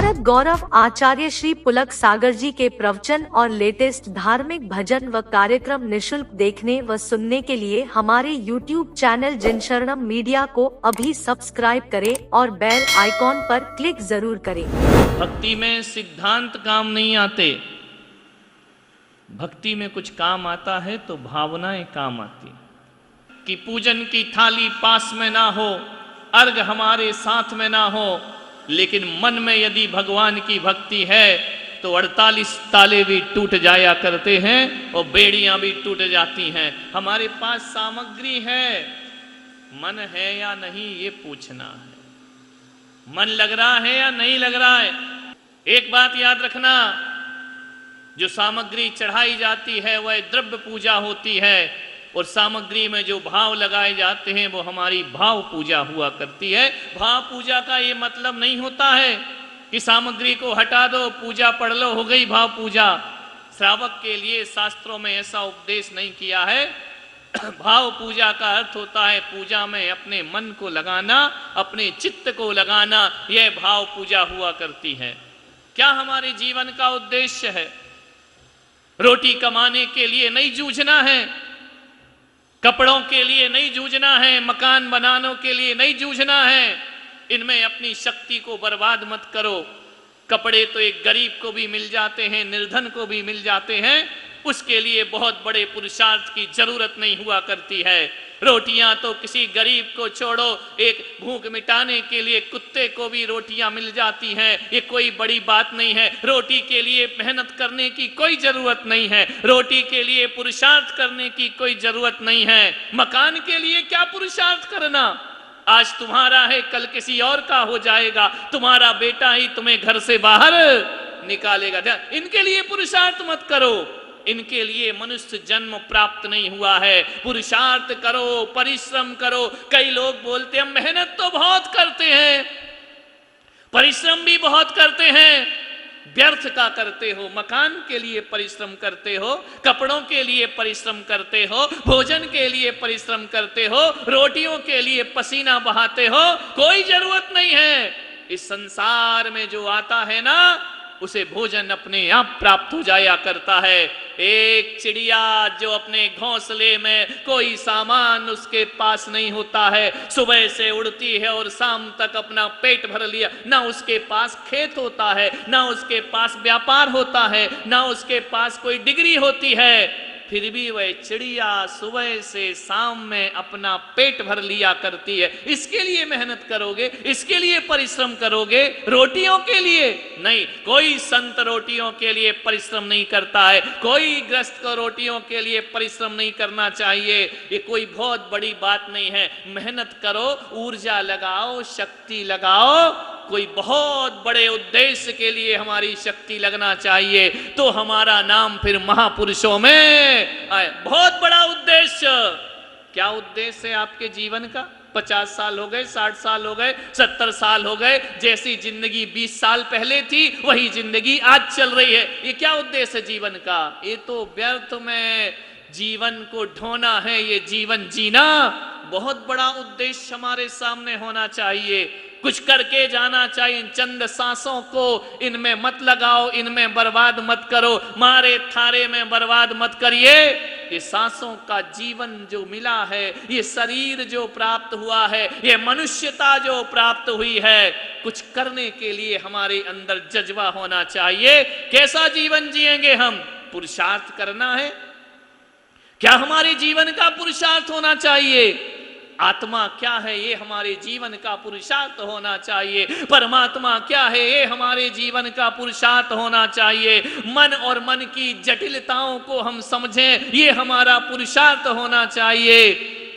साधक गौरव आचार्य श्री पुलक सागर जी के प्रवचन और लेटेस्ट धार्मिक भजन व कार्यक्रम निशुल्क देखने व सुनने के लिए हमारे YouTube चैनल जिनशरणम मीडिया को अभी सब्सक्राइब करें और बेल आइकॉन पर क्लिक जरूर करें। भक्ति में सिद्धांत काम नहीं आते, भक्ति में कुछ काम आता है तो भावनाएं काम आती। कि पूजन की थाली पास में ना हो, अर्घ हमारे साथ में ना हो, लेकिन मन में यदि भगवान की भक्ति है तो 48 ताले भी टूट जाया करते हैं और बेड़ियां भी टूट जाती हैं। हमारे पास सामग्री है, मन है या नहीं ये पूछना है। मन लग रहा है या नहीं लग रहा है। एक बात याद रखना, जो सामग्री चढ़ाई जाती है वह द्रव्य पूजा होती है और सामग्री में जो भाव लगाए जाते हैं वो हमारी भाव पूजा हुआ करती है। भाव पूजा का ये मतलब नहीं होता है कि सामग्री को हटा दो, पूजा पढ़ लो, हो गई भाव पूजा। श्रावक के लिए शास्त्रों में ऐसा उपदेश नहीं किया है। भाव पूजा का अर्थ होता है पूजा में अपने मन को लगाना, अपने चित्त को लगाना, यह भाव पूजा हुआ करती है। क्या हमारे जीवन का उद्देश्य है? रोटी कमाने के लिए नहीं जूझना है, कपड़ों के लिए नहीं जूझना है, मकान बनाने के लिए नहीं जूझना है। इनमें अपनी शक्ति को बर्बाद मत करो। कपड़े तो एक गरीब को भी मिल जाते हैं, निर्धन को भी मिल जाते हैं, उसके लिए बहुत बड़े पुरुषार्थ की जरूरत नहीं हुआ करती है। रोटियां तो किसी गरीब को छोड़ो, एक भूख मिटाने के लिए कुत्ते को भी रोटियां मिल जाती हैं, ये कोई बड़ी बात नहीं है। रोटी के लिए मेहनत करने की कोई जरूरत नहीं है, रोटी के लिए पुरुषार्थ करने की कोई जरूरत नहीं है। मकान के लिए क्या पुरुषार्थ करना? आज तुम्हारा है, कल किसी और का हो जाएगा, तुम्हारा बेटा ही तुम्हें घर से बाहर निकालेगा। इनके लिए पुरुषार्थ मत करो, इनके लिए मनुष्य जन्म प्राप्त नहीं हुआ है। पुरुषार्थ करो, परिश्रम करो। कई लोग बोलते हैं मेहनत तो बहुत करते हैं, परिश्रम भी बहुत करते हैं, व्यर्थ का करते हो। मकान के लिए परिश्रम करते हो, कपड़ों के लिए परिश्रम करते हो, भोजन के लिए परिश्रम करते हो, रोटियों के लिए पसीना बहाते हो, कोई जरूरत नहीं है। इस संसार में जो आता है ना, उसे भोजन अपने आप प्राप्त हो जाया करता है। एक चिड़िया जो अपने घोंसले में कोई सामान उसके पास नहीं होता है, सुबह से उड़ती है और शाम तक अपना पेट भर लिया, ना उसके पास खेत होता है, ना उसके पास व्यापार होता है, ना उसके पास कोई डिग्री होती है, फिर भी वह चिड़िया सुबह से शाम में अपना पेट भर लिया करती है। इसके लिए मेहनत करोगे, इसके लिए परिश्रम करोगे, रोटियों के लिए नहीं। कोई संत रोटियों के लिए परिश्रम नहीं करता है, कोई गृहस्थ को रोटियों के लिए परिश्रम नहीं करना चाहिए। ये कोई बहुत बड़ी बात नहीं है। मेहनत करो, ऊर्जा लगाओ, शक्ति लगाओ। कोई बहुत बड़े उद्देश्य के लिए हमारी शक्ति लगना चाहिए तो हमारा नाम फिर महापुरुषों में आए। बहुत बड़ा उद्देश्य। क्या उद्देश्य है आपके जीवन का? 50 साल हो गए, 60 साल हो गए, 70 साल हो गए, जैसी जिंदगी 20 साल पहले थी वही जिंदगी आज चल रही है। ये क्या उद्देश्य है जीवन का? ये तो व्यर्थ में जीवन को ढोना है, ये जीवन जीना। बहुत बड़ा उद्देश्य हमारे सामने होना चाहिए, कुछ करके जाना चाहिए। चंद सांसों को इनमें मत लगाओ, इनमें बर्बाद मत करो, मारे थारे में बर्बाद मत करिए। ये सांसों का जीवन जो मिला है, ये शरीर जो प्राप्त हुआ है, ये मनुष्यता जो प्राप्त हुई है, कुछ करने के लिए हमारे अंदर जज्बा होना चाहिए। कैसा जीवन जिएंगे हम? पुरुषार्थ करना है। क्या हमारे जीवन का पुरुषार्थ होना चाहिए? आत्मा क्या है ये हमारे जीवन का पुरुषार्थ होना चाहिए। परमात्मा क्या है ये हमारे जीवन का पुरुषार्थ होना चाहिए। मन और मन की जटिलताओं को हम समझें, ये हमारा पुरुषार्थ होना चाहिए।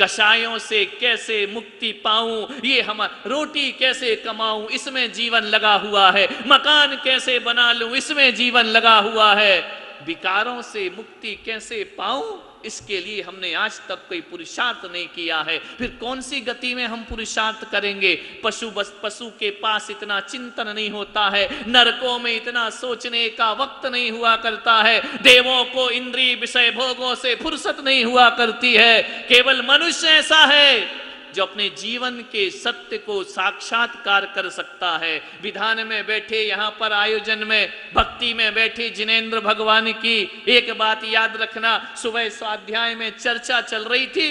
कषायों से कैसे मुक्ति पाऊं, ये हम रोटी कैसे कमाऊं, इसमें जीवन लगा हुआ है। मकान कैसे बना लूं, इसमें जीवन लगा हुआ है। विकारों से मुक्ति कैसे पाऊं, इसके लिए हमने आज तक कोई पुरुषार्थ नहीं किया है। फिर कौन सी गति में हम पुरुषार्थ करेंगे? पशु के पास इतना चिंतन नहीं होता है, नरकों में इतना सोचने का वक्त नहीं हुआ करता है, देवों को इंद्रिय विषय भोगों से फुर्सत नहीं हुआ करती है। केवल मनुष्य ऐसा है जो अपने जीवन के सत्य को साक्षात्कार कर सकता है। विधान में बैठे, यहाँ पर आयोजन में, भक्ति में बैठे जिनेंद्र भगवान की एक बात याद रखना, सुबह स्वाध्याय में चर्चा चल रही थी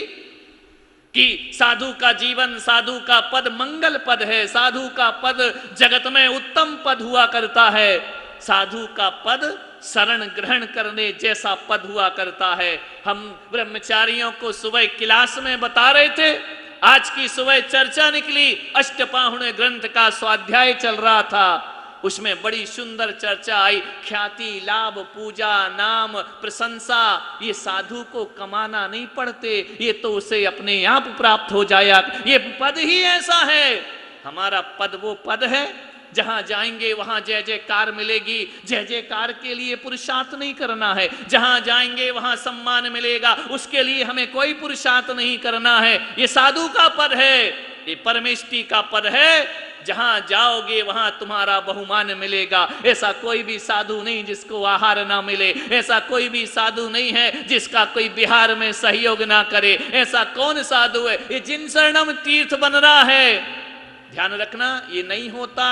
कि साधु का जीवन, साधु का पद मंगल पद है, साधु का पद जगत में उत्तम पद हुआ करता है, साधु का पद शरण ग्रहण करने जैसा पद हुआ करता है। हम ब्रह्मचारियों को सुबह क्लास में बता रहे थे, आज की सुबह चर्चा निकली, अष्टपाहुण ग्रंथ का स्वाध्याय चल रहा था, उसमें बड़ी सुंदर चर्चा आई। ख्याति, लाभ, पूजा, नाम, प्रशंसा, ये साधु को कमाना नहीं पड़ते, ये तो उसे अपने आप प्राप्त हो जाया। ये पद ही ऐसा है। हमारा पद वो पद है जहां जाएंगे वहां जय जयकार मिलेगी। जय जयकार के लिए पुरुषार्थ नहीं करना है, जहां जाएंगे वहां सम्मान मिलेगा, उसके लिए हमें कोई पुरुषार्थ नहीं करना है। ये साधु का पद है, ये परमेष्टि का पद है, जहां जाओगे वहां तुम्हारा बहुमान मिलेगा। ऐसा कोई भी साधु नहीं जिसको आहार ना मिले, ऐसा कोई भी साधु नहीं है जिसका कोई बिहार में सहयोग ना करे। ऐसा कौन साधु है? ये जिन शरणम तीर्थ बन रहा है। ध्यान रखना, ये नहीं होता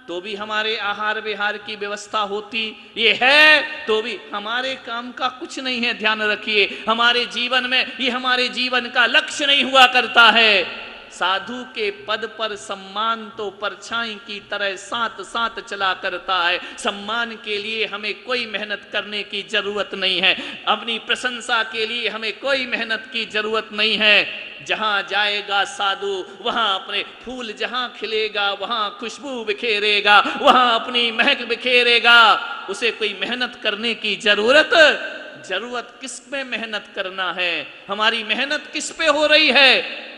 तो भी हमारे आहार विहार की व्यवस्था होती, ये है तो भी हमारे काम का कुछ नहीं है। ध्यान रखिए, हमारे जीवन में ये हमारे जीवन का लक्ष्य नहीं हुआ करता है। साधु के पद पर सम्मान तो परछाई की तरह साथ साथ चला करता है। सम्मान के लिए हमें कोई मेहनत करने की जरूरत नहीं है, अपनी प्रशंसा के लिए हमें कोई मेहनत की जरूरत नहीं है। जहां जाएगा साधु वहां अपने फूल, जहां खिलेगा वहां खुशबू बिखेरेगा, वहां अपनी महक बिखेरेगा। उसे कोई मेहनत करने की जरूरत किस पे मेहनत करना है? हमारी मेहनत किस पे हो रही है?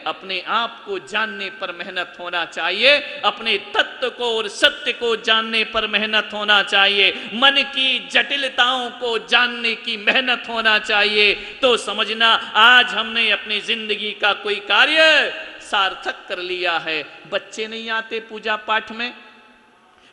अपने आप को जानने पर मेहनत होना चाहिए, अपने तत्व को और सत्य को जानने पर मेहनत होना चाहिए, मन की जटिलताओं को जानने की मेहनत होना चाहिए। तो समझना, आज हमने अपनी जिंदगी का कोई कार्य सार्थक कर लिया है। बच्चे नहीं आते पूजा पाठ में,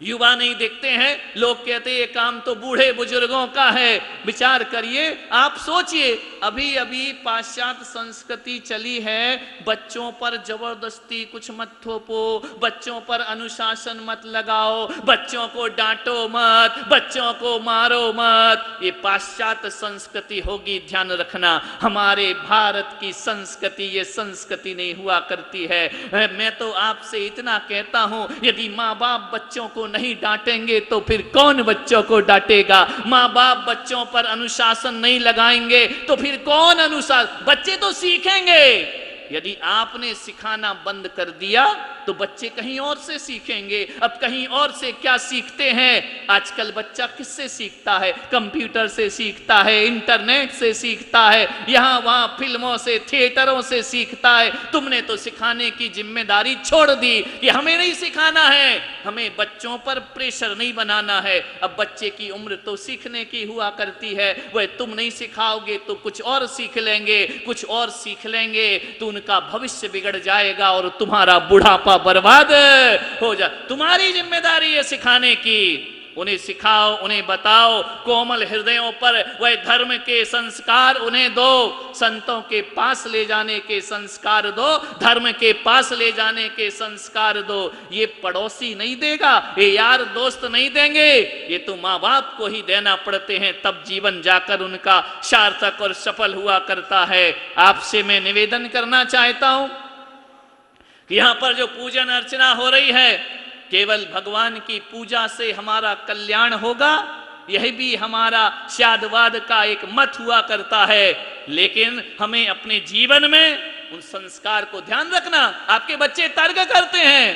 युवा नहीं देखते हैं, लोग कहते ये काम तो बूढ़े बुजुर्गों का है। विचार करिए, आप सोचिए, अभी अभी पाश्चात्य संस्कृति चली है, बच्चों पर जबरदस्ती कुछ मत थोपो, बच्चों पर अनुशासन मत लगाओ, बच्चों को डांटो मत, बच्चों को मारो मत। ये पाश्चात्य संस्कृति होगी, ध्यान रखना। हमारे भारत की संस्कृति ये संस्कृति नहीं हुआ करती है। मैं तो आपसे इतना कहता हूं, यदि माँ बाप बच्चों को नहीं डांटेंगे तो फिर कौन बच्चों को डांटेगा? माँ बाप बच्चों पर अनुशासन नहीं लगाएंगे तो फिर कौन अनुशासन? बच्चे तो सीखेंगे। यदि आपने सिखाना बंद कर दिया तो बच्चे कहीं और से सीखेंगे। अब कहीं और से क्या सीखते हैं? आजकल बच्चा किससे सीखता है? कंप्यूटर से सीखता है, इंटरनेट से सीखता है, यहां वहां फिल्मों से, थिएटरों से सीखता है। तुमने तो सिखाने की जिम्मेदारी छोड़ दी कि हमें नहीं सिखाना है, हमें बच्चों पर प्रेशर नहीं बनाना है। अब बच्चे की उम्र तो सीखने की हुआ करती है, वह तुम नहीं सिखाओगे तो कुछ और सीख लेंगे, कुछ और सीख लेंगे तो उनका भविष्य बिगड़ जाएगा और तुम्हारा बुढ़ापा बर्बाद हो जा। तुम्हारी जिम्मेदारी है सिखाने की। उन्हें सिखाओ, उन्हें बताओ, कोमल हृदयों पर वह धर्म के संस्कार उन्हें दो, संतों के पास ले जाने के संस्कार दो, धर्म के पास ले जाने के संस्कार दो। ये पड़ोसी नहीं देगा, ये यार दोस्त नहीं देंगे, ये तो माँ बाप को ही देना पड़ते हैं, तब जीवन जाकर उनका सार्थक और सफल हुआ करता है। आपसे मैं निवेदन करना चाहता हूं, यहां पर जो पूजन अर्चना हो रही है, केवल भगवान की पूजा से हमारा कल्याण होगा, यह भी हमारा शादवाद का एक मत हुआ करता है। लेकिन हमें अपने जीवन में उन संस्कार को ध्यान रखना। आपके बच्चे तर्क करते हैं,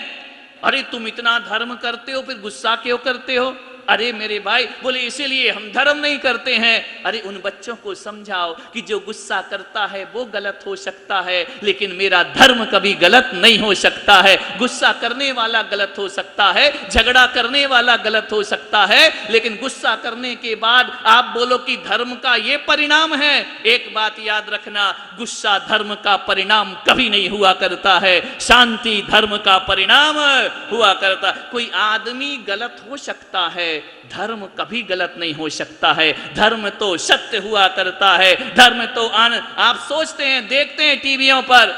अरे तुम इतना धर्म करते हो फिर गुस्सा क्यों करते हो? अरे मेरे भाई, बोले इसीलिए हम धर्म नहीं करते हैं। अरे उन बच्चों को समझाओ कि जो गुस्सा करता है वो गलत हो सकता है, लेकिन मेरा धर्म कभी गलत नहीं हो सकता है। गुस्सा करने वाला गलत हो सकता है, झगड़ा करने वाला गलत हो सकता है, लेकिन गुस्सा करने के बाद आप बोलो कि धर्म का ये परिणाम है। एक बात याद रखना, गुस्सा धर्म का परिणाम कभी नहीं हुआ करता है, शांति धर्म का परिणाम हुआ करता। कोई आदमी गलत हो सकता है, धर्म कभी गलत नहीं हो सकता है। धर्म तो सत्य हुआ करता है, धर्म तो आप सोचते हैं, देखते हैं टीवियों पर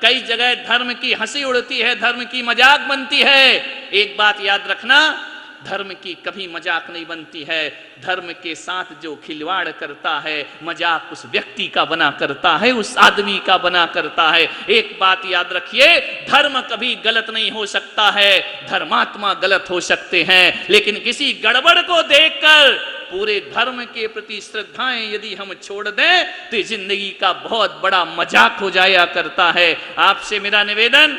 कई जगह धर्म की हंसी उड़ती है, धर्म की मजाक बनती है। एक बात याद रखना, धर्म की कभी मजाक नहीं बनती है। धर्म के साथ जो खिलवाड़ करता है, मजाक उस व्यक्ति का बना करता है, उस आदमी का बना करता है। एक बात याद रखिए, धर्म कभी गलत नहीं हो सकता है, धर्मात्मा गलत हो सकते हैं, लेकिन किसी गड़बड़ को देखकर पूरे धर्म के प्रति श्रद्धाएं यदि हम छोड़ दें तो जिंदगी का बहुत बड़ा मजाक हो जाया करता है। आपसे मेरा निवेदन,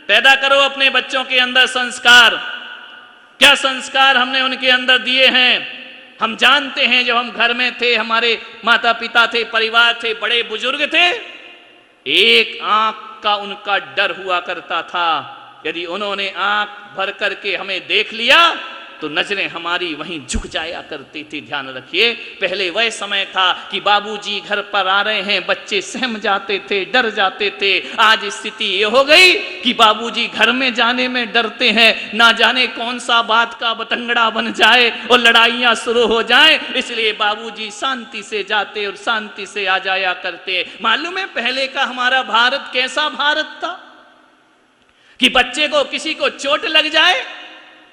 पैदा करो अपने बच्चों के अंदर संस्कार। क्या संस्कार हमने उनके अंदर दिए हैं? हम जानते हैं जब हम घर में थे, हमारे माता पिता थे, परिवार थे, बड़े बुजुर्ग थे, एक आंख का उनका डर हुआ करता था। यदि उन्होंने आंख भर करके हमें देख लिया तो नजरें हमारी वहीं झुक जाया करती थी। ध्यान रखिए, पहले वह समय था कि बाबूजी घर पर आ रहे हैं, बच्चे सहम जाते थे, डर जाते थे। आज स्थिति ये हो गई कि बाबूजी घर में जाने में डरते हैं, ना जाने कौन सा बात का बतंगड़ा बन जाए और लड़ाइयां शुरू हो जाएं, इसलिए बाबूजी शांति से जाते और शांति से आ जाया करते। मालूम है पहले का हमारा भारत कैसा भारत था कि बच्चे को किसी को चोट लग जाए,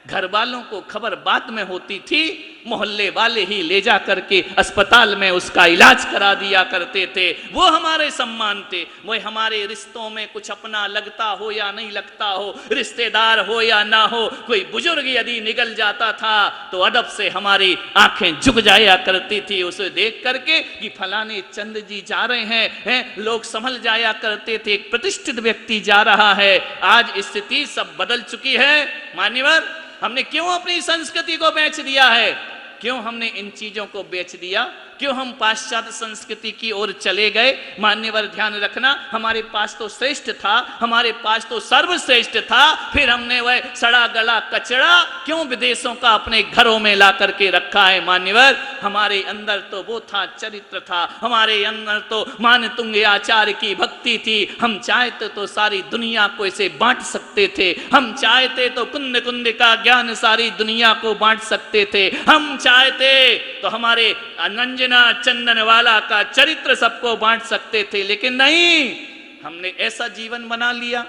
घर वालों को खबर बाद में होती थी, मोहल्ले वाले ही ले जा करके अस्पताल में उसका इलाज करा दिया करते थे। वो हमारे सम्मान थे। वो हमारे रिश्तों में कुछ अपना लगता हो या नहीं लगता हो, रिश्तेदार हो या ना हो, कोई बुजुर्ग यदि निकल जाता था तो अदब से हमारी आंखें झुक जाया करती थी उसे देख करके कि फलाने चंद जी जा रहे हैं, लोग संभल जाया करते थे, एक प्रतिष्ठित व्यक्ति जा रहा है। आज स्थिति सब बदल चुकी है। मान्यवर, हमने क्यों अपनी संस्कृति को बेच दिया है? क्यों हमने इन चीजों को बेच दिया? क्यों हम पाश्चात्य संस्कृति की ओर चले गए? मान्यवर ध्यान रखना, हमारे पास तो श्रेष्ठ था, हमारे पास तो सर्वश्रेष्ठ था, फिर हमने वह सड़ा गला कचरा क्यों विदेशों का अपने घरों में ला करके रखा है? मान्यवर, हमारे अंदर तो वो था, चरित्र था, हमारे अंदर तो मानतुंग आचार्य की भक्ति थी। हम चाहते तो सारी दुनिया को इसे बांट सकते थे, हम चाहते तो कुंद कुंद का ज्ञान सारी दुनिया को बांट सकते थे, हम चाहते तो हमारे नंजन चंदन वाला का चरित्र सबको बांट सकते थे, लेकिन नहीं, हमने ऐसा जीवन बना लिया,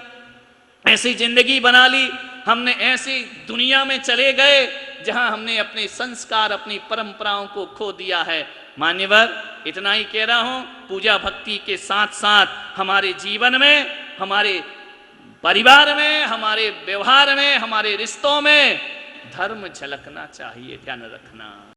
ऐसी जिंदगी बना ली, हमने ऐसी दुनिया में चले गए जहां हमने अपने संस्कार, अपनी परंपराओं को खो दिया है। मान्यवर, इतना ही कह रहा हूं, पूजा भक्ति के साथ साथ हमारे जीवन में, हमारे परिवार में, हमारे व्यवहार में, हमारे रिश्तों में धर्म झलकना चाहिए। ध्यान रखना।